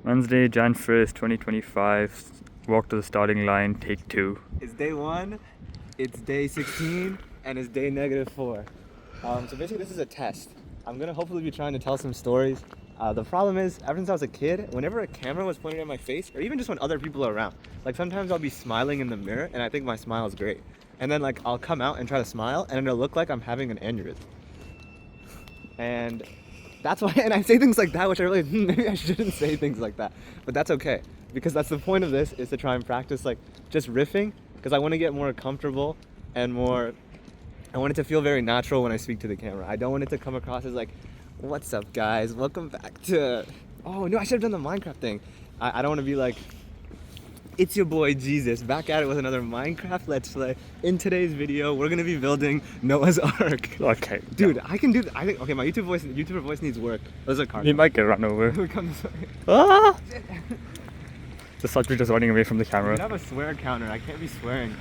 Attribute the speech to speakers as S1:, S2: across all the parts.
S1: Wednesday, Jan 1st, 2025. Walk to the starting line, take 2.
S2: It's day 1, it's day 16, and it's day -4. So basically this is a test. I'm gonna hopefully be trying to tell some stories. The problem is, ever since I was a kid, whenever a camera was pointed at my face, or even just when other people are around, like sometimes I'll be smiling in the mirror and I think my smile is great. And then like I'll come out and try to smile and it'll look like I'm having an aneurysm. And that's why, and I say things like that, which I really, maybe I shouldn't say things like that, but that's okay. Because that's the point of this, is to try and practice like just riffing, because I want to get more comfortable and more, I want it to feel very natural when I speak to the camera. I don't want it to come across as like, what's up guys, welcome back to, oh no, I should have done the Minecraft thing. I don't want to be like, it's your boy Jesus, back at it with another Minecraft Let's Play. In today's video, we're going to be building Noah's Ark.
S1: Okay.
S2: Dude, I can do I think, okay, my YouTuber voice needs work. Those are cars.
S1: You might get run over.
S2: Come this way.
S1: Ah! The subject is running away from the
S2: You
S1: camera.
S2: have a swear counter, I can't be swearing.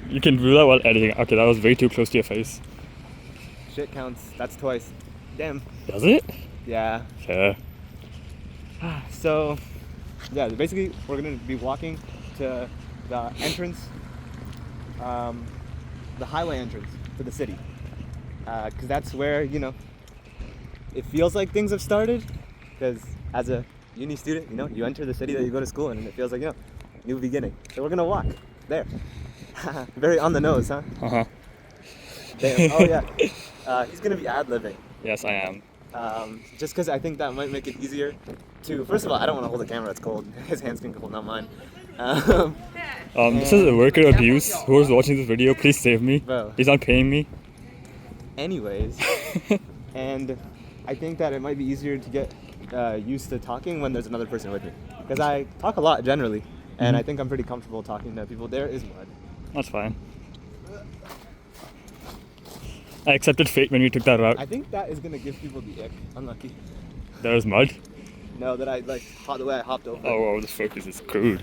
S1: You can do that while editing. Okay, that was way too close to your face.
S2: Shit counts, that's twice. Damn.
S1: Does it?
S2: Yeah.
S1: Yeah.
S2: So, yeah, basically we're gonna be walking to the entrance, the highway entrance to the city. Because that's where, you know, it feels like things have started. Because as a uni student, you know, you enter the city that you go to school in and it feels like, you know, new beginning. So we're gonna walk there. Very on the nose, huh?
S1: Uh-huh.
S2: Damn. Oh yeah. He's gonna be ad-libbing.
S1: Yes, I am.
S2: Just because I think that might make it easier to, first of all, I don't want to hold the camera, it's cold. His hands can cold, not mine.
S1: This is a worker abuse. Whoever's watching this video, please save me.
S2: Bro.
S1: He's not paying me.
S2: Anyways, and I think that it might be easier to get used to talking when there's another person with me. Because I talk a lot generally, and I think I'm pretty comfortable talking to people. There is mud.
S1: That's fine. I accepted fate when we took that route.
S2: I think that is going to give people the ick. Unlucky.
S1: There was mud.
S2: No, that I, like, the way I hopped over.
S1: Oh, this focus is crude.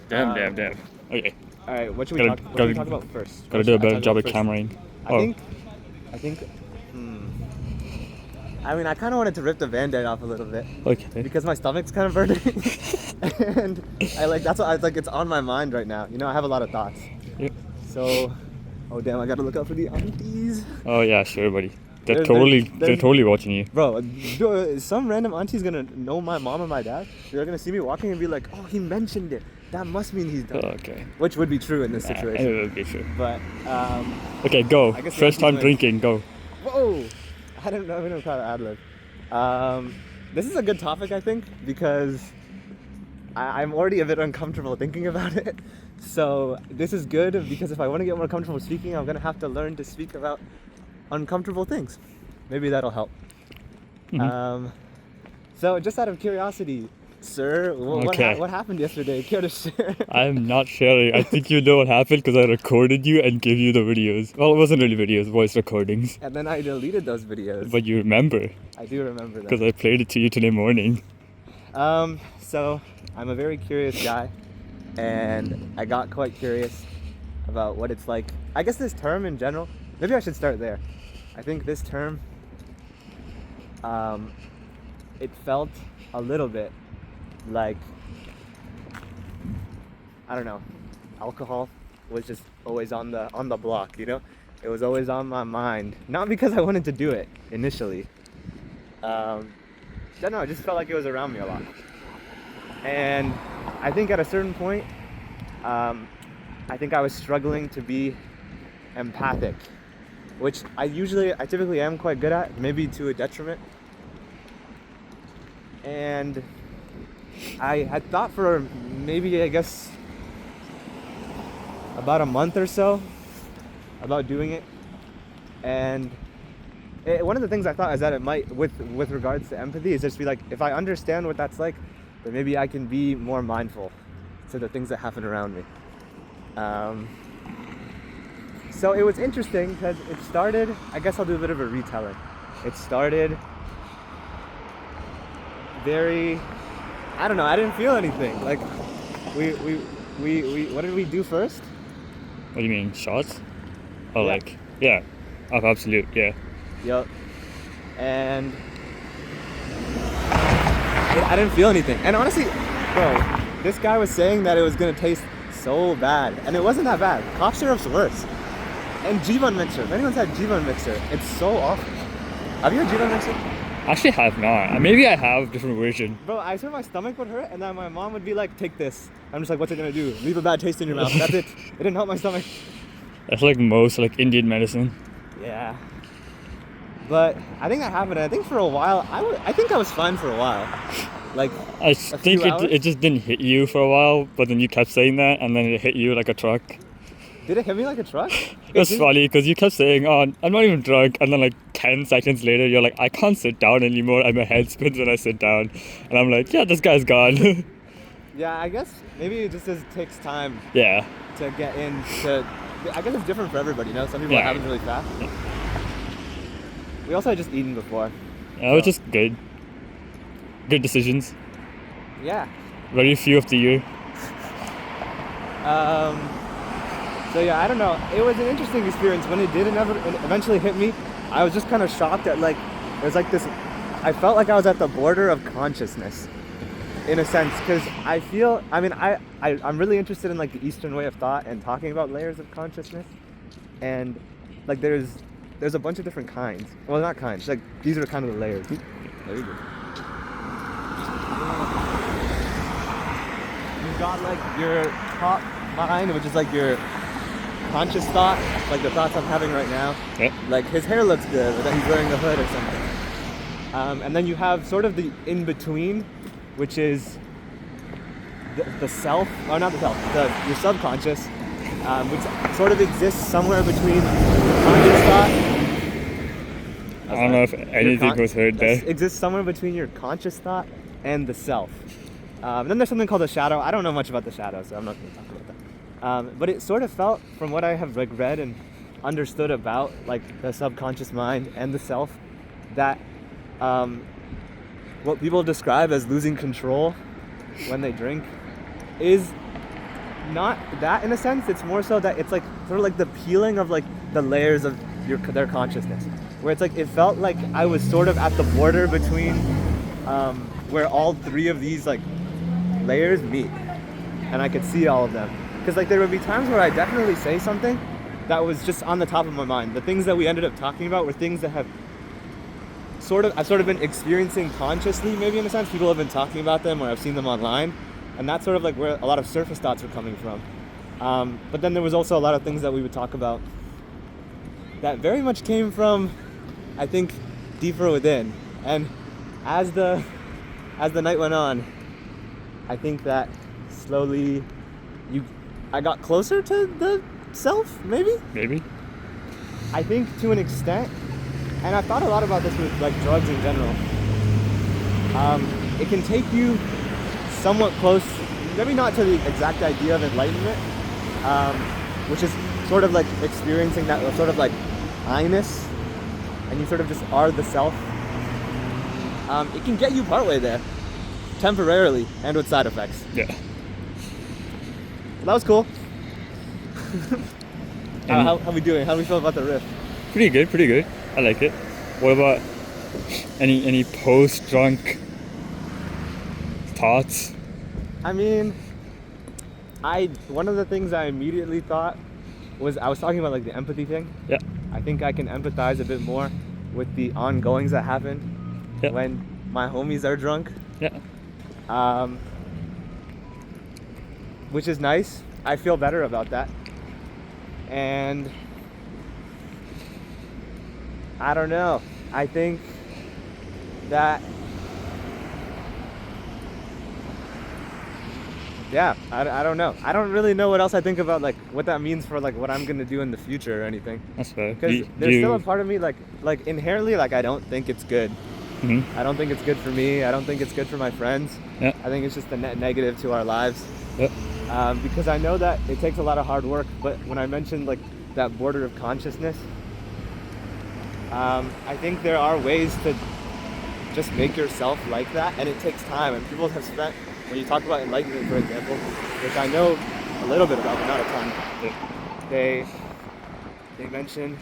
S1: Damn. Okay.
S2: Alright, what should we talk about first?
S1: Gotta do a better job at cameraing.
S2: I think, I mean, I kind of wanted to rip the Band-Aid off a little bit.
S1: Okay.
S2: Because my stomach's kind of burning. And I like, that's what I like, it's on my mind right now. You know, I have a lot of thoughts.
S1: Yep.
S2: So, oh damn, I gotta look out for the aunties.
S1: Oh yeah, sure, buddy. They're
S2: There's-
S1: totally watching you.
S2: Bro, some random auntie's gonna know my mom and my dad. They're gonna see me walking and be like, oh, he mentioned it. That must mean he's done.
S1: Okay.
S2: Which would be true in this situation.
S1: It would be true.
S2: But,
S1: Okay, go.
S2: I guess the
S1: First time
S2: aunties win.
S1: drinking, go.
S2: whoa! I don't know, we don't call it ad-lib. This is a good topic, I think, because I'm already a bit uncomfortable thinking about it. So this is good because if I want to get more comfortable speaking, I'm gonna have to learn to speak about uncomfortable things. Maybe that'll help. So just out of curiosity, sir, what happened yesterday? Care to share?
S1: I'm not sharing. I think you know what happened because I recorded you and gave you the videos. Well, it wasn't really videos, voice recordings.
S2: And then I deleted those videos.
S1: But you remember
S2: I do remember that.
S1: because I played it to you today morning.
S2: So I'm a very curious guy, and I got quite curious about what it's like. I guess this term in general, maybe I should start there. I think this term, it felt a little bit like, I don't know, alcohol was just always on the block, you know? It was always on my mind. Not because I wanted to do it initially. I don't know, it just felt like it was around me a lot. And I think at a certain point, I think I was struggling to be empathic, which I typically am quite good at, maybe to a detriment. And I had thought for maybe, I guess, about a month or so about doing it. And one of the things I thought is that it might, with regards to empathy, is just be like, if I understand what that's like, then maybe I can be more mindful to the things that happen around me. So it was interesting because it started, I guess I'll do a bit of a retelling. It started very, I don't know, I didn't feel anything. Like, we what did we do first?
S1: What do you mean, shots? Oh,
S2: Yeah.
S1: like, yeah. Of absolute, yeah.
S2: Yup. And I didn't feel anything. And honestly, bro, this guy was saying that it was gonna taste so bad, and it wasn't that bad. Cough syrup's worse. And Jivan mixer. If anyone's had Jivan mixer, it's so awful. Have you had Jivan mixer?
S1: Actually, have not. Maybe I have different version.
S2: Bro, I swear my stomach would hurt, and then my mom would be like, "Take this." I'm just like, "What's it gonna do? Leave a bad taste in your mouth." That's it. It didn't help my stomach.
S1: That's like most like Indian medicine.
S2: Yeah. But I think that happened. I think for a while, I think I was fine for a while. Like,
S1: I
S2: few
S1: think
S2: hours?
S1: it just didn't hit you for a while, but then you kept saying that, and then it hit you like a truck.
S2: did it hit me like a truck?
S1: It was funny because you kept saying, "Oh, I'm not even drunk," and then like 10 seconds later, you're like, "I can't sit down anymore, and my head spins when I sit down," and I'm like, "Yeah, this guy's gone."
S2: Yeah, I guess maybe it just takes time
S1: Yeah,
S2: to get into. I guess it's different for everybody, you know? Some people
S1: Yeah.
S2: are having really fast. We also had just eaten before.
S1: that was just good. Good decisions.
S2: Yeah.
S1: Very few of the year.
S2: So yeah, I don't know. It was an interesting experience. When it did eventually hit me, I was just kind of shocked at like, it was like this, I felt like I was at the border of consciousness, in a sense, because I feel, I mean, I'm really interested in like the Eastern way of thought and talking about layers of consciousness, and like there's a bunch of different kinds. Well, not kinds. Like these are kind of the layers. There you go. You've got like your top mind, which is like your conscious thought, like the thoughts I'm having right now.
S1: Yeah.
S2: Like his hair looks good, or that he's wearing a hood or something. And then you have sort of the in-between, which is the self, or not the self, your subconscious, which sort of exists somewhere between conscious thought.
S1: I don't know if anything was heard there.
S2: Exists somewhere between your conscious thought and the self. Then there's something called the shadow. I don't know much about the shadow, so I'm not going to talk about that. But it sort of felt, from what I have like read and understood about like the subconscious mind and the self, that what people describe as losing control when they drink is not that in a sense. It's more so that it's like sort of like the peeling of like the layers of their consciousness, where it's like it felt like I was sort of at the border between where all three of these like layers meet, and I could see all of them. Because like there would be times where I definitely say something that was just on the top of my mind. The things that we ended up talking about were things that have I've sort of been experiencing consciously, maybe in a sense. People have been talking about them, or I've seen them online, and that's sort of like where a lot of surface thoughts were coming from. But then there was also a lot of things that we would talk about that very much came from, I think, deeper within. And as the night went on, I think that slowly I got closer to the self, maybe?
S1: Maybe.
S2: I think to an extent, and I've thought a lot about this with like drugs in general. It can take you somewhat close, maybe not to the exact idea of enlightenment, which is sort of like experiencing that sort of like I-ness, and you sort of just are the self. It can get you partway there, temporarily, and with side effects.
S1: Yeah.
S2: Well, that was cool. How we doing? How do we feel about the riff?
S1: Pretty good, pretty good. I like it. What about any post-drunk thoughts?
S2: I mean, one of the things I immediately thought was, I was talking about like the empathy thing.
S1: Yeah.
S2: I think I can empathize a bit more with the ongoings that happen when my homies are drunk.
S1: Yeah.
S2: Which is nice. I feel better about that. And I don't know. I think that, yeah, I don't know. I don't really know what else I think about, like what that means for like what I'm gonna do in the future or anything.
S1: That's fair.
S2: Because there's still a part of me like inherently, like I don't think it's good.
S1: Mm-hmm.
S2: I don't think it's good for me. I don't think it's good for my friends.
S1: Yeah.
S2: I think it's just a net negative to our lives.
S1: Yeah.
S2: Because I know that it takes a lot of hard work, but when I mentioned like that border of consciousness, I think there are ways to just make yourself like that, and it takes time. And people have spent, when you talk about enlightenment, for example, which I know a little bit about, but not a ton, they mention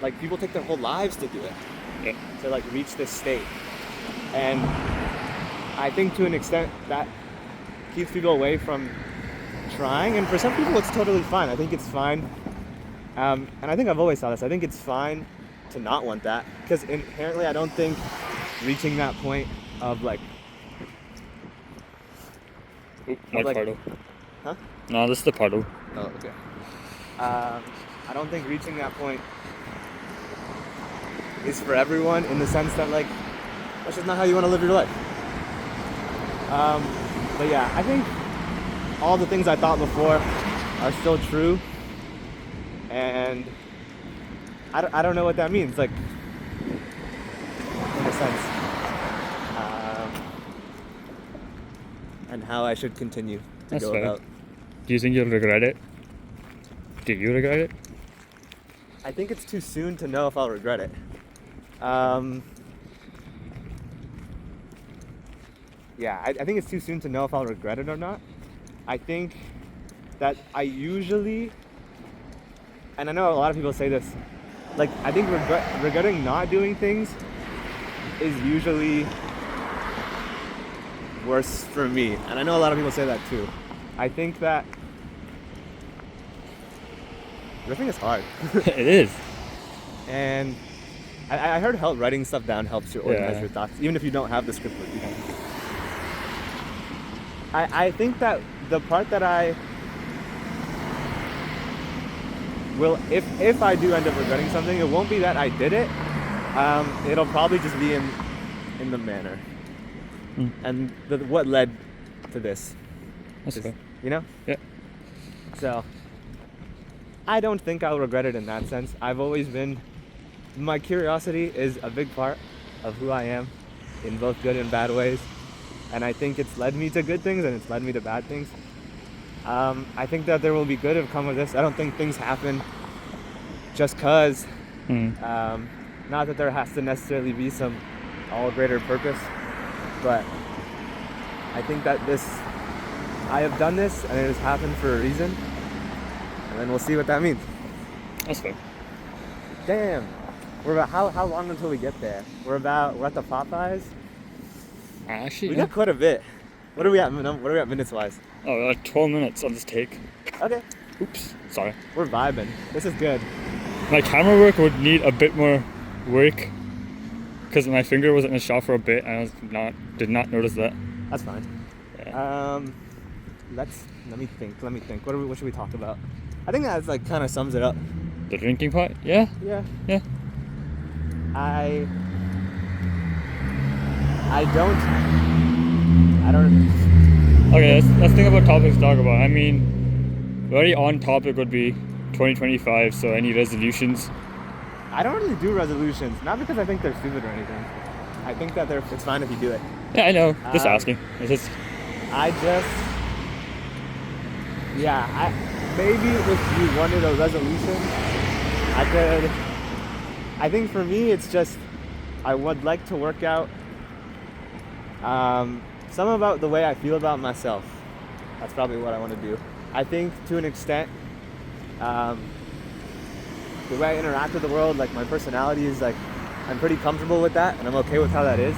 S2: like people take their whole lives to do it, to like reach this state. And I think to an extent that keeps people away from trying, and for some people it's totally fine. I think it's fine, and I think I've always thought this. I think it's fine to not want that, because inherently I don't think reaching that point of like,
S1: Not
S2: like-
S1: puddle.
S2: huh?
S1: No, this is the puddle.
S2: Oh, okay. I don't think reaching that point is for everyone, in the sense that like that's just not how you want to live your life. But yeah, I think all the things I thought before are still true, and I don't know what that means, like, in a sense, and how I should continue to
S1: That's
S2: go
S1: fair.
S2: about.
S1: Do you think you'll regret it? Do you regret it?
S2: I think it's too soon to know if I'll regret it. Yeah, I think it's too soon to know if I'll regret it or not. I think that I usually, and I know a lot of people say this, like, I think regretting not doing things is usually worse for me. And I know a lot of people say that too. I think that riffing is hard.
S1: It is.
S2: And I heard writing stuff down helps you organize
S1: Yeah.
S2: your thoughts, even if you don't have the script with you. I think that the part that I will, if I do end up regretting something, it won't be that I did it. It'll probably just be in the manner and what led to this.
S1: That's
S2: Just,
S1: fair.
S2: you know?
S1: Yeah.
S2: So I don't think I'll regret it in that sense. I've always been, my curiosity is a big part of who I am, in both good and bad ways. And I think it's led me to good things and it's led me to bad things. I think that there will be good have come of this. I don't think things happen just cause. Not that there has to necessarily be some all greater purpose, but I think that I have done this and it has happened for a reason. And then we'll see what that means.
S1: That's fair.
S2: Damn. We're about, how long until we get there? We're at the Popeyes.
S1: Actually,
S2: We
S1: yeah.
S2: got quite a bit. What are we at minutes wise?
S1: Oh, like 12 minutes on this take.
S2: Okay.
S1: Oops. Sorry.
S2: We're vibing. This is good.
S1: My camera work would need a bit more work because my finger wasn't in the shot for a bit and I did not notice that.
S2: That's fine.
S1: Yeah.
S2: Let me think. What should we talk about? I think that like kind of sums it up.
S1: The drinking part? Yeah.
S2: Yeah.
S1: Yeah.
S2: I don't.
S1: Okay, let's think about topics to talk about. I mean, very on topic would be 2025, so any resolutions?
S2: I don't really do resolutions, not because I think they're stupid or anything. I think that it's fine if you do it.
S1: Yeah, I know. Just
S2: Um,
S1: asking. It's just,
S2: Maybe if you wanted a resolution, I think for me it's just, I would like to work out some about the way I feel about myself. That's probably what I want to do. I think to an extent, the way I interact with the world, like my personality is like, I'm pretty comfortable with that and I'm okay with how that is.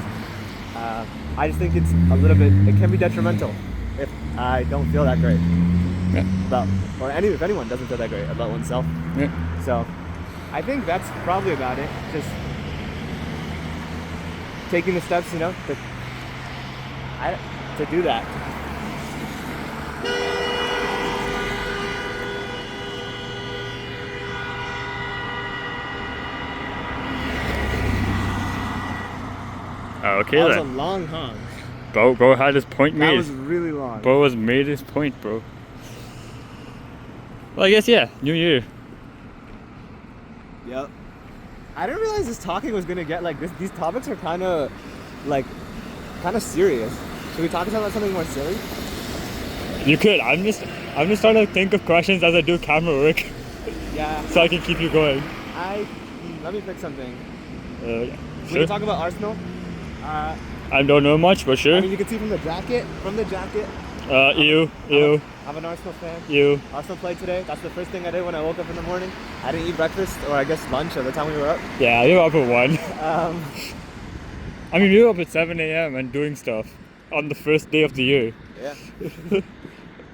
S2: I just think it's a little bit, it can be detrimental if I don't feel that great
S1: yeah.
S2: about, if anyone doesn't feel that great about oneself.
S1: Yeah.
S2: So I think that's probably about it. Just taking the steps, to do that.
S1: Okay
S2: That was a
S1: then.
S2: long honk.
S1: Bro had his point
S2: That
S1: made.
S2: was really long.
S1: Bro has made his point, bro. Well, I guess, yeah. New year.
S2: Yep. I didn't realize this talking was gonna get like this. These topics are kind of serious. Should we talk about something more silly?
S1: You could. I'm just trying to think of questions as I do camera work,
S2: Yeah.
S1: so I can keep you going.
S2: Let me pick something.
S1: Yeah.
S2: We
S1: Sure.
S2: can talk about Arsenal.
S1: I don't know much, but sure.
S2: I mean, you can see from the jacket.
S1: Ew.
S2: I'm an Arsenal fan.
S1: Ew.
S2: Arsenal played today. That's the first thing I did when I woke up in the morning. I didn't eat breakfast, or I guess lunch at the time we were up.
S1: Yeah, you were up at 1.
S2: Um,
S1: I mean, we were up at 7 a.m. and doing stuff. on the first day of the year.
S2: Yeah.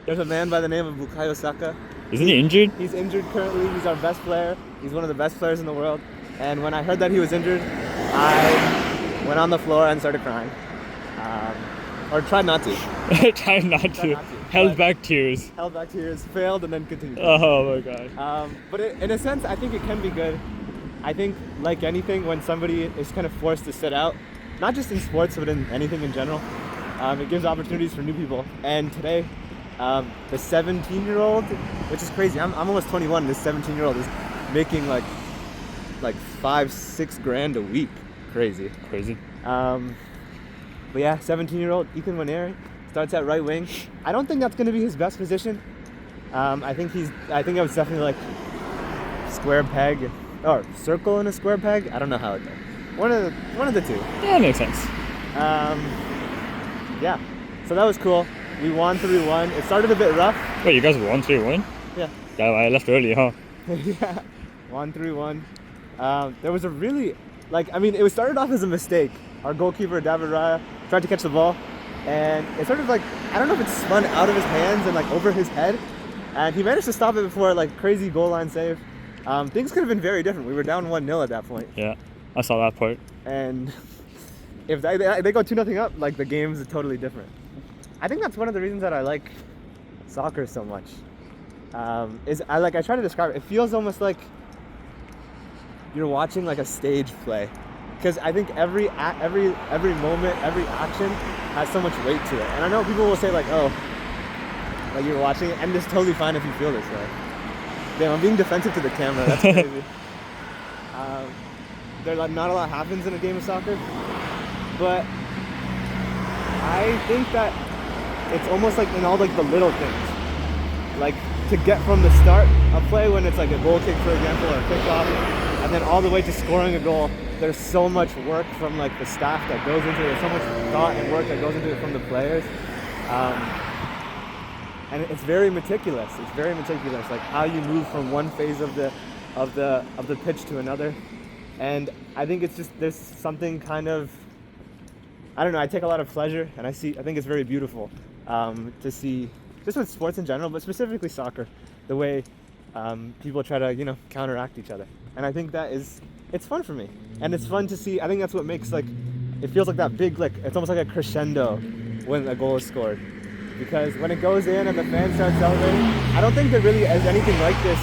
S2: There's a man by the name of Bukayo Saka.
S1: Isn't he injured?
S2: He's injured currently. He's our best player. He's one of the best players in the world. And when I heard that he was injured, I went on the floor and started crying. Or tried not to.
S1: Tried not to. Held
S2: but-
S1: back tears.
S2: Held back tears, failed, and then continued.
S1: Oh my god.
S2: But in a sense, I think it can be good. I think, like anything, when somebody is kind of forced to sit out, not just in sports, but in anything in general, it gives opportunities for new people. And today, the 17-year-old, which is crazy. I'm almost 21. This 17-year-old is making like $5-6 grand a week. Crazy. But yeah, 17-year-old Ethan Nwaneri starts at right wing. I don't think that's going to be his best position. I think it was definitely like square peg or circle in a square peg. I don't know how it goes. One of the two.
S1: Yeah, makes sense.
S2: Yeah. So that was cool. We won 3-1. It started a bit rough.
S1: Wait, you guys won 3-1?
S2: Yeah.
S1: Yeah, I left early, huh?
S2: Yeah. Won 3-1. There was a really, it started off as a mistake. Our goalkeeper, David Raya, tried to catch the ball, and it sort of I don't know if it spun out of his hands and over his head, and he managed to stop it before crazy goal line save. Things could have been very different. We were down 1-0 at that point.
S1: Yeah, I saw that part.
S2: And if they go 2-0 up, the game's totally different. I think that's one of the reasons that I like soccer so much. I try to describe it. It feels almost like you're watching a stage play, because I think every moment, every action has so much weight to it. And I know people will say you're watching it, and it's totally fine if you feel this way. Damn, I'm being defensive to the camera. That's crazy. Not a lot happens in a game of soccer, but I think that it's almost in all the little things, to get from the start of play when it's a goal kick, for example, or a kickoff, and then all the way to scoring a goal. There's so much work from the staff that goes into it. There's so much thought and work that goes into it from the players, and it's very meticulous. It's very meticulous, how you move from one phase of the pitch to another. And I think it's just, there's something kind of, I don't know, I take a lot of pleasure, and I think it's very beautiful to see, just with sports in general, but specifically soccer, the way people try to, counteract each other. And I think it's fun for me. And it's fun to see. I think that's what makes, it feels like that big, it's almost like a crescendo when a goal is scored. Because when it goes in and the fans start celebrating, I don't think there really is anything like this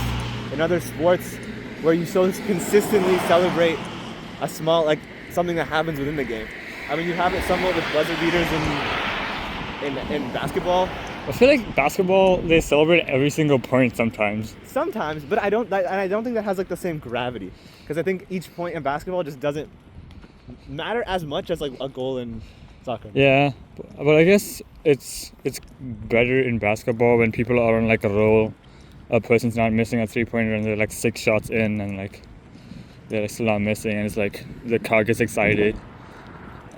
S2: in other sports where you so consistently celebrate a small, something that happens within the game. I mean, you have it somewhat with buzzer beaters in basketball.
S1: I feel like basketball, they celebrate every single point sometimes.
S2: Sometimes, but I don't think that has the same gravity. Because I think each point in basketball just doesn't matter as much as a goal in soccer.
S1: Yeah, but I guess it's better in basketball when people are on a roll. A person's not missing a 3-pointer and they're 6 shots in and they're still not missing, and it's the crowd gets excited,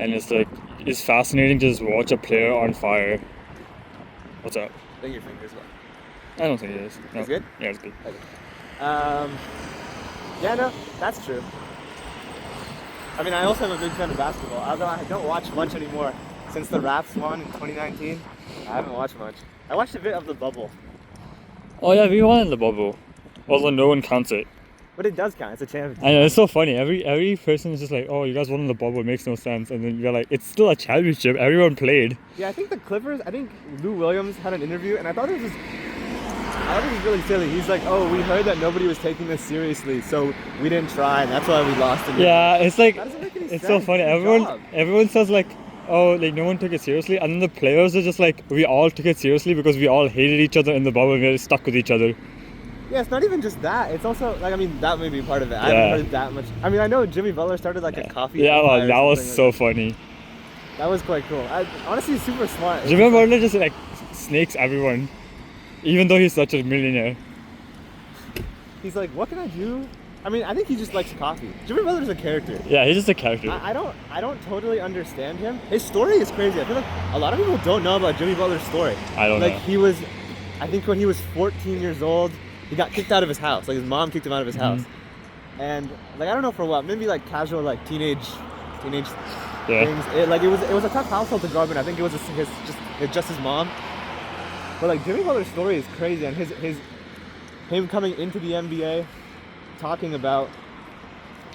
S1: and it's fascinating to just watch a player on fire. What's up?
S2: I think your finger's wet.
S1: I don't think it is. No.
S2: It's good?
S1: Yeah, it's good.
S2: Okay. Yeah, no, that's true. I mean, I also am a big fan of basketball, although I don't watch much anymore. Since the Raps won in 2019, I haven't watched much. I watched a bit of the bubble.
S1: Oh yeah, we won in the bubble. Although no one counts it.
S2: But it does count. It's a championship.
S1: I know, it's so funny. Every person is just oh, you guys won in the bubble. It makes no sense. And then you're it's still a championship. Everyone played.
S2: Yeah, I think the Clippers, Lou Williams had an interview, and I thought it was really silly. He's oh, we heard that nobody was taking this seriously, so we didn't try, and that's why we lost.
S1: Yeah, it's
S2: that doesn't make any
S1: it's
S2: sense.
S1: so funny.
S2: Good job.
S1: Everyone says oh, no one took it seriously, and then the players are just we all took it seriously because we all hated each other in the bubble and we were stuck with each other.
S2: Yeah, it's not even just that. It's also that may be part of it. I
S1: Yeah.
S2: haven't heard that much. I mean, I know Jimmy Butler started a coffee.
S1: Yeah,
S2: empire
S1: well,
S2: or
S1: that was
S2: something
S1: so funny.
S2: That was quite cool. Honestly, super smart.
S1: Jimmy Butler just snakes everyone, even though he's such a millionaire.
S2: He's what can I do? I mean, I think he just likes coffee. Jimmy Butler's a character.
S1: Yeah, he's just a character.
S2: I don't totally understand him. His story is crazy. I feel like a lot of people don't know about Jimmy Butler's story.
S1: I don't know.
S2: He was, I think when he was 14 years old, he got kicked out of his house. His mom kicked him out of his house. And I don't know for what, maybe casual teenage
S1: Yeah.
S2: things. It was a tough household to grow up in. I think it was just his mom. But like Jimmy Butler's story is crazy, and him coming into the NBA, talking about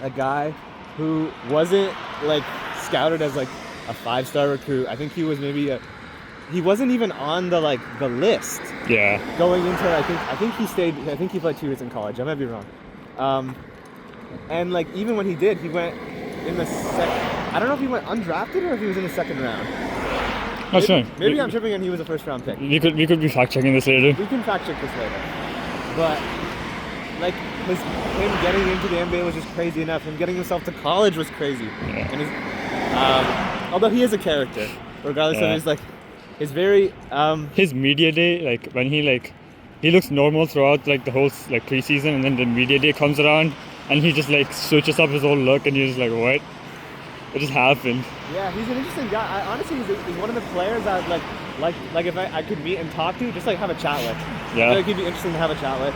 S2: a guy who wasn't like scouted as like a 5-star recruit. I think he was he wasn't even on the list
S1: Yeah.
S2: going into. I think he played 2 years in college. I might be wrong. And like even when he did, he went in the second. I don't know if he went undrafted or if he was in the second round.
S1: Not sure.
S2: Maybe I'm tripping and he was a first-round pick.
S1: We could be fact checking this later.
S2: We can fact check this later. But like him getting into the NBA was just crazy enough. Him getting himself to college was crazy.
S1: Yeah.
S2: And although he is a character, regardless of his very
S1: his media day, like when he looks normal throughout like the whole like preseason, and then the media day comes around and he just like switches up his whole look, and you're just like, what? It just happened.
S2: Yeah, he's an interesting guy. Honestly, he's one of the players that like if I could meet and talk to, just like have a chat with.
S1: Yeah.
S2: I feel like he'd be interesting to have a chat with.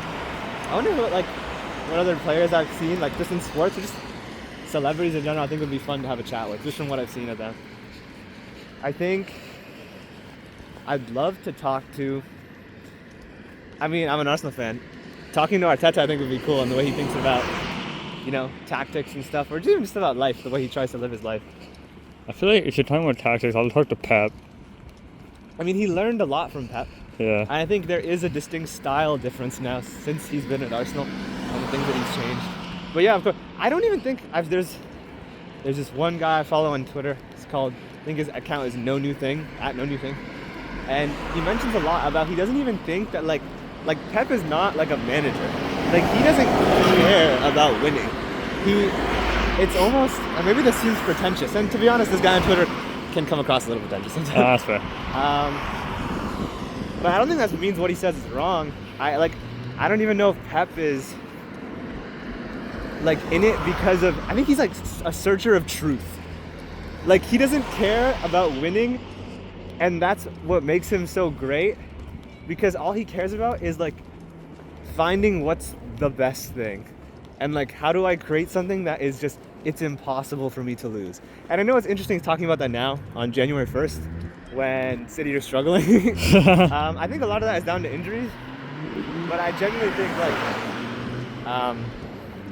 S2: I wonder what other players I've seen, like just in sports or just celebrities in general, I think would be fun to have a chat with, just from what I've seen of them. I think I'd love to talk to. I mean, I'm an Arsenal fan. Talking to Arteta, I think would be cool, and the way he thinks about, tactics and stuff, or even just about life, the way he tries to live his life.
S1: I feel like if you're talking about tactics, I'll talk to Pep.
S2: I mean, he learned a lot from Pep.
S1: Yeah.
S2: I think there is a distinct style difference now since he's been at Arsenal and the things that he's changed. But yeah, of course, I don't even think there's this one guy I follow on Twitter. It's called, I think his account is No New Thing, @NoNewThing. And he mentions a lot about he doesn't even think that like Pep is not like a manager. Like he doesn't care about winning. It's almost, and maybe this seems pretentious, and to be honest, this guy on Twitter can come across a little pretentious sometimes.
S1: That's fair.
S2: But I don't think that means what he says is wrong. I don't even know if Pep is like in it because of, I think he's like a searcher of truth. Like he doesn't care about winning, and that's what makes him so great, because all he cares about is like finding what's the best thing. And like, how do I create something that is just, it's impossible for me to lose? And I know it's interesting talking about that now on January 1st when City are struggling. I think a lot of that is down to injuries, but I genuinely think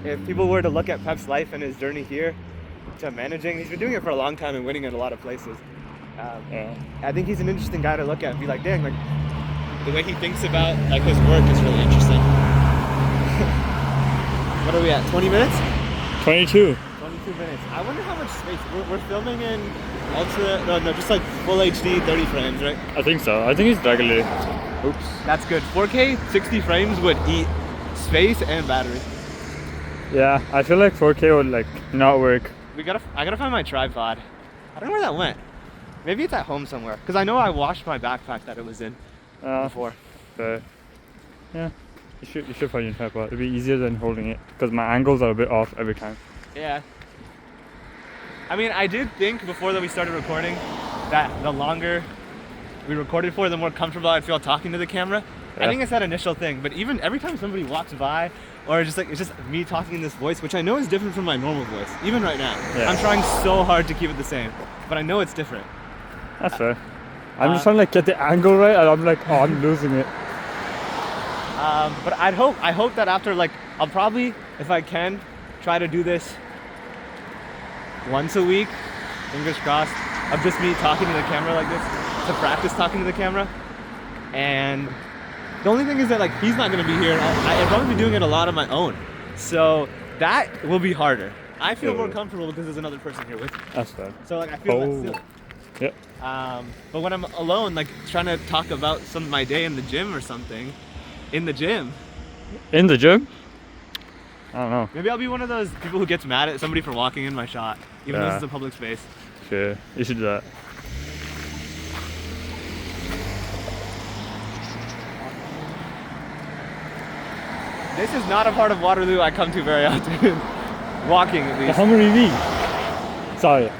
S2: if people were to look at Pep's life and his journey here to managing, he's been doing it for a long time and winning in a lot of places. I think he's an interesting guy to look at and be like, dang, like the way he thinks about like his work is really interesting. What are we at, 20 minutes?
S1: 22.
S2: 22 minutes. I wonder how much space. We're filming in just like full HD 30 frames, right?
S1: I think so. I think it's regularly. Oops.
S2: That's good. 4K 60 frames would eat space and battery.
S1: Yeah, I feel like 4K would like not work.
S2: I gotta find my tripod. I don't know where that went. Maybe it's at home somewhere, because I know I washed my backpack that it was in before.
S1: But yeah. You should find your tripod. It'd be easier than holding it, because my angles are a bit off every time.
S2: Yeah. I mean, I did think before that we started recording that the longer we recorded for, the more comfortable I'd feel talking to the camera. Yeah. I think it's that initial thing, but even every time somebody walks by, or just like it's just me talking in this voice, which I know is different from my normal voice, even right now. Yeah. I'm trying so hard to keep it the same, but I know it's different.
S1: That's fair. I'm just trying to like get the angle right, and I'm like, oh, I'm losing it.
S2: But I hope that after, like, I'll probably, if I can, try to do this once a week, fingers crossed, of just me talking to the camera like this, to practice talking to the camera. And the only thing is that, like, he's not going to be here, and I'll probably be doing it a lot on my own. So that will be harder. I feel more comfortable because there's another person here with me.
S1: That's fair.
S2: So, like, I feel that still.
S1: Yep.
S2: But when I'm alone, like, trying to talk about some of my day in the gym or something, in the gym.
S1: In the gym? I don't know.
S2: Maybe I'll be one of those people who gets mad at somebody for walking in my shot, even though this is a public space.
S1: Sure, you should do that.
S2: This is not a part of Waterloo I come to very often. Walking, at least.
S1: The Hummer EV? Sorry.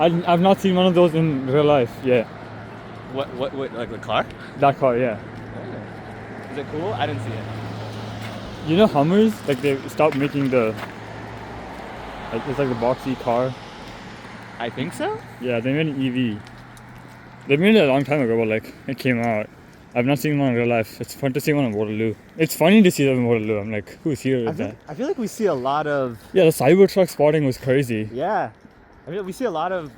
S1: I've not seen one of those in real life yet.
S2: What, like the car?
S1: That car, yeah.
S2: Is it cool? I didn't see it.
S1: You know Hummers? Like they stopped making the, like it's like the boxy car.
S2: I think so.
S1: Yeah, they made an EV. They made it a long time ago, but like it came out. I've not seen one in real life. It's fun to see one in Waterloo. It's funny to see them in Waterloo. I'm like, who's here with that?
S2: I feel like we see a lot of.
S1: Yeah, the Cybertruck spotting was crazy.
S2: Yeah, I mean we see a lot of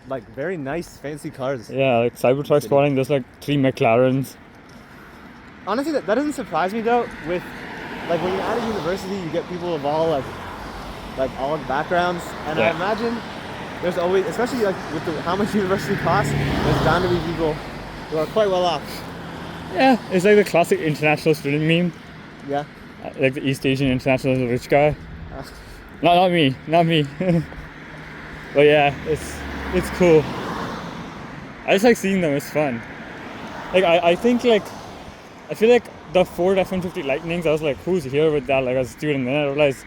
S2: like very nice fancy cars.
S1: Yeah, like Cybertruck spotting. There's like 3 McLarens.
S2: Honestly, that doesn't surprise me though. With like when you're at a university, you get people of all like all backgrounds, and I
S1: Yeah.
S2: imagine there's always, especially like with how much university costs, there's bound to be people who are quite well off.
S1: Yeah, it's like the classic international student meme.
S2: Yeah.
S1: Like the East Asian international rich guy.
S2: Uh,
S1: Not me. But yeah, it's cool. I just like seeing them. It's fun. Like I think like I feel like the Ford F-150 Lightnings. I was like, who's here with that? Like as a student, and then I realized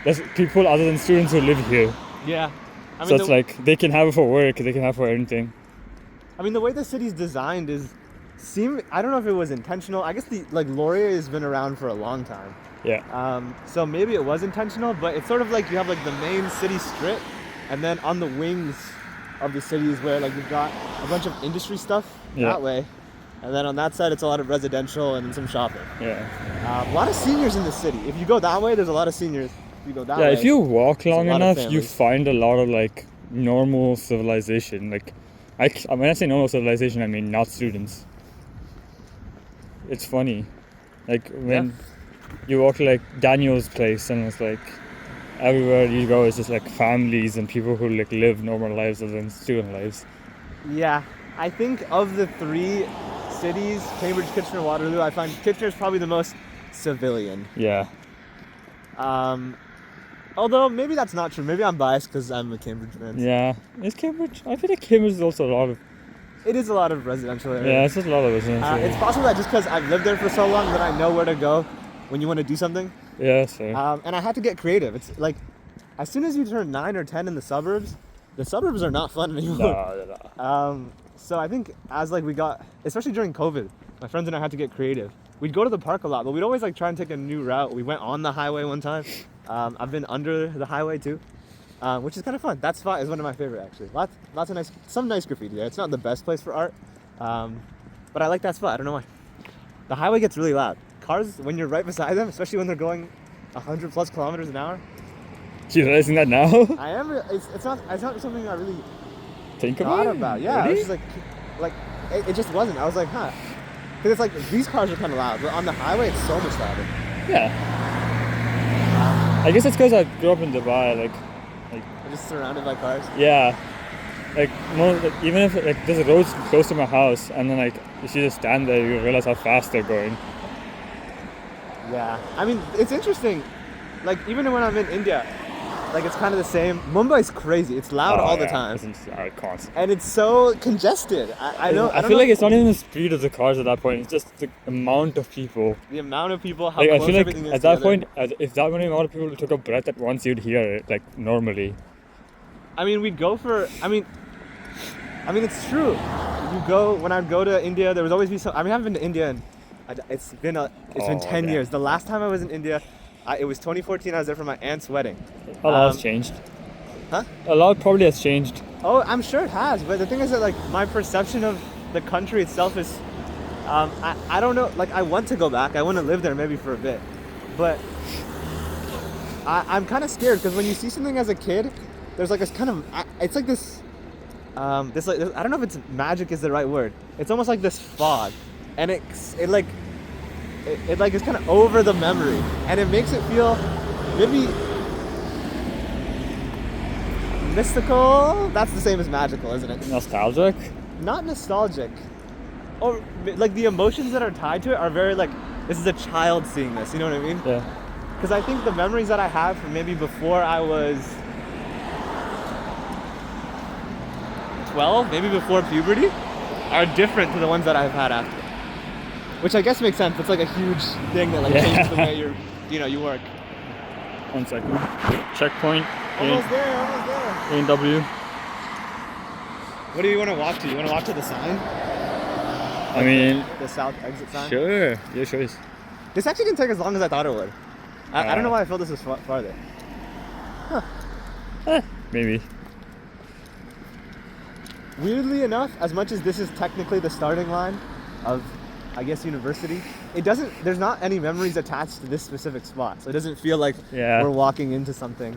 S1: there's people other than students who live here.
S2: yeah. I
S1: So it's like they can have it for work. They can have it for anything.
S2: I mean, the way the city's designed I don't know if it was intentional. I guess Laurier has been around for a long time.
S1: Yeah.
S2: So maybe it was intentional, but it's sort of like you have like the main city strip, and then on the wings of the city is where like you've got a bunch of industry stuff that way, and then on that side it's a lot of residential and then some shopping.
S1: Yeah.
S2: A lot of seniors in the city. If you go that way, there's a lot of seniors. If you go that
S1: Yeah.
S2: way,
S1: If you walk long
S2: lot of
S1: enough, you
S2: families.
S1: find a lot of like normal civilization. Like, when I say normal civilization, I mean not students. It's funny, like when you walk to like Daniel's place, and it's like everywhere you go is just like families and people who like live normal lives other than student lives.
S2: Yeah, I think of the 3 cities, Cambridge, Kitchener, Waterloo, I find Kitchener's probably the most civilian.
S1: Yeah.
S2: Although maybe that's not true. Maybe I'm biased because I'm a Cambridge man.
S1: Yeah. Is Cambridge? I feel like Cambridge is also a lot of.
S2: It is a lot of residential
S1: Yeah,
S2: areas.
S1: it's just a lot of business.
S2: It's possible that just because I've lived there for so long that I know where to go when you want to do something.
S1: Yeah, so.
S2: And I had to get creative. It's like, as soon as you turn 9 or 10 in the suburbs are not fun anymore.
S1: No.
S2: So I think as like we got, especially during COVID, my friends and I had to get creative. We'd go to the park a lot, but we'd always like try and take a new route. We went on the highway one time. I've been under the highway too, which is kind of fun. That spot is one of my favorite actually. Lots of some nice graffiti there. It's not the best place for art, but I like that spot. I don't know why. The highway gets really loud. Cars, when you're right beside them, especially when they're going 100+ kilometers an hour.
S1: You realizing that now?
S2: I am. It's not something I really
S1: Think
S2: thought
S1: about it.
S2: about. Yeah, I was just like it just wasn't. I was like, huh. Because it's like these cars are kind of loud, but on the highway it's so much louder.
S1: Yeah. I guess it's because I grew up in Dubai. Like,
S2: You're just surrounded by cars.
S1: yeah. Like, even if like there's a road close to my house, and then like if you just stand there, you realize how fast they're going.
S2: Yeah. I mean, it's interesting. Like even when I'm in India, like it's kind of the same. Mumbai's crazy. It's loud all the time,
S1: It's loud constant.
S2: and it's so congested. I don't
S1: feel
S2: know
S1: like it's not even the speed of the cars at that point. It's just the amount of people.
S2: the amount of people. How
S1: Like, I
S2: close
S1: feel like
S2: everything is
S1: at that
S2: together.
S1: point, if that many amount of people took a breath at once, you'd hear it like normally.
S2: I mean, we'd go for. I mean, it's true. When I'd go to India, there would always be some. I mean, I haven't been to India, and it's been 10
S1: yeah.
S2: years. The last time I was in India, it was 2014. I was there for my aunt's wedding.
S1: A lot has changed.
S2: Huh?
S1: A lot probably has changed.
S2: Oh, I'm sure it has. But the thing is that like my perception of the country itself is, I don't know. Like I want to go back. I want to live there maybe for a bit, but I'm kind of scared because when you see something as a kid, there's like this kind of. It's like this. This like I don't know if it's magic is the right word. It's almost like this fog, and it like is kind of over the memory, and it makes it feel maybe mystical. That's the same as magical, isn't it?
S1: Nostalgic.
S2: Not nostalgic, or like the emotions that are tied to it are very like this is a child seeing this. You know what I mean?
S1: Yeah.
S2: Because I think the memories that I have from maybe before I was 12, maybe before puberty, are different to the ones that I've had after. Which I guess makes sense. It's like a huge thing that like changes the way you work.
S1: 1 second. Checkpoint.
S2: Almost there.
S1: A&W.
S2: What do you want to walk to? You want to walk to the sign?
S1: I mean,
S2: The south exit sign?
S1: sure. Your choice.
S2: This actually didn't take as long as I thought it would. I don't know why I felt this was farther.
S1: Maybe.
S2: weirdly enough, as much as this is technically the starting line of, I guess, university, there's not any memories attached to this specific spot. So it doesn't feel like
S1: Yeah.
S2: we're walking into something.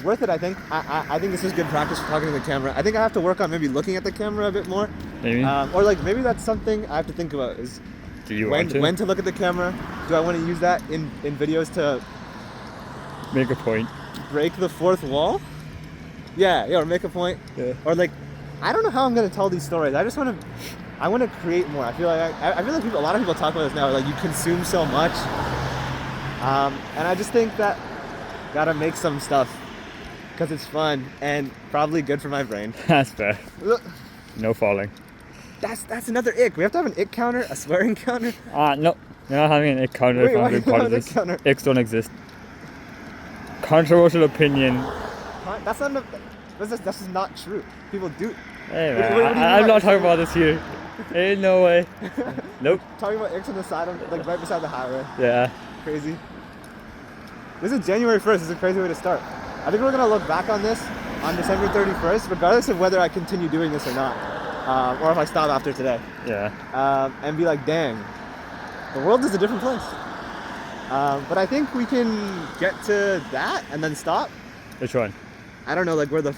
S2: Worth it, I think. I think this is good practice for talking to the camera. I think I have to work on maybe looking at the camera a bit more.
S1: Maybe.
S2: Or like maybe that's something I have to think about is
S1: Do you want to
S2: when to look at the camera. Do I want to use that in videos to
S1: make a point?
S2: break the fourth wall? Yeah, or make a point.
S1: Yeah.
S2: Or like, I don't know how I'm gonna tell these stories. I want to create more. I feel like a lot of people talk about this now. Like you consume so much, and I just think that gotta make some stuff because it's fun and probably good for my brain.
S1: That's fair. No falling.
S2: That's another ick. We have to have an ick counter, a swearing counter.
S1: No. You're not having an ick counter
S2: Wait,
S1: if
S2: why
S1: I'm
S2: do
S1: being
S2: you
S1: part
S2: have
S1: of
S2: an ick
S1: this.
S2: counter?
S1: Icks don't exist. Controversial opinion.
S2: That's not. That's just not true. People do.
S1: Hey
S2: What
S1: man,
S2: do you mean
S1: I'm
S2: by
S1: not talking
S2: this?
S1: about this here. Ain't no way. Nope.
S2: Talking about icks on the side of like right beside the highway.
S1: Yeah.
S2: Crazy. This is January 1st. This is a crazy way to start. I think we're gonna look back on this on December 31st, regardless of whether I continue doing this or not, or if I stop after today,
S1: Yeah.
S2: and be like, dang, the world is a different place. But I think we can get to that and then stop.
S1: Which one?
S2: I don't know, like where the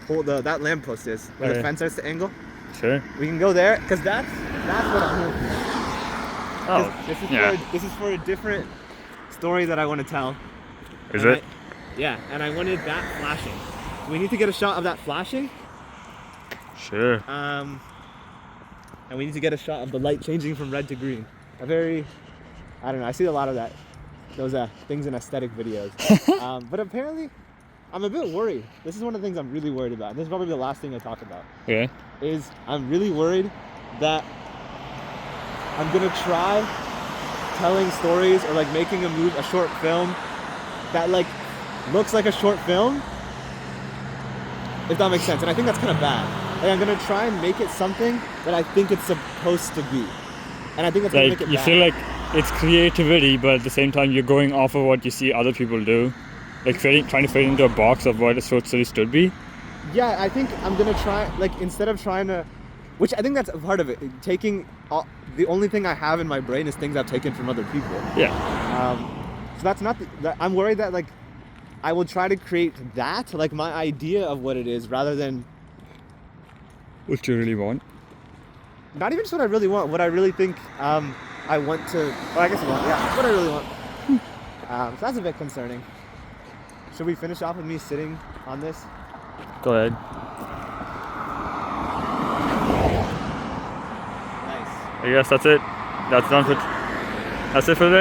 S2: pole, that lamppost is, where the
S1: Okay.
S2: fence starts to angle.
S1: Sure.
S2: We can go there, cause that's what I'm here for.
S1: Oh.
S2: This is for a different story that I want to tell.
S1: Is
S2: And
S1: it?
S2: Yeah, and I wanted that flashing. We need to get a shot of that flashing.
S1: Sure.
S2: And we need to get a shot of the light changing from red to green. I don't know, I see a lot of those things in aesthetic videos. But apparently, I'm a bit worried. This is one of the things I'm really worried about. This is probably the last thing I talk about.
S1: Yeah.
S2: Is I'm really worried that I'm gonna try telling stories or like making a short film that like looks like a short film, if that makes sense. And I think that's kind of bad. Like I'm gonna try and make it something that I think it's supposed to be, and I think that's gonna
S1: Like
S2: make it
S1: you
S2: bad.
S1: feel like it's creativity, but at the same time you're going off of what you see other people do, like trying to fit into a box of what a short story should be.
S2: Yeah, I think I'm gonna try, like, instead of trying to, which I think that's a part of it, taking the only thing I have in my brain is things I've taken from other people.
S1: Yeah.
S2: So that's not, I'm worried that, like, I will try to create that, like, my idea of what it is, rather than,
S1: What you really want.
S2: not even just what I really want, what I really think I want to, well, I guess what I really want. So that's a bit concerning. Should we finish off with me sitting on this?
S1: Go ahead.
S2: Nice.
S1: I guess that's it. That's it for today.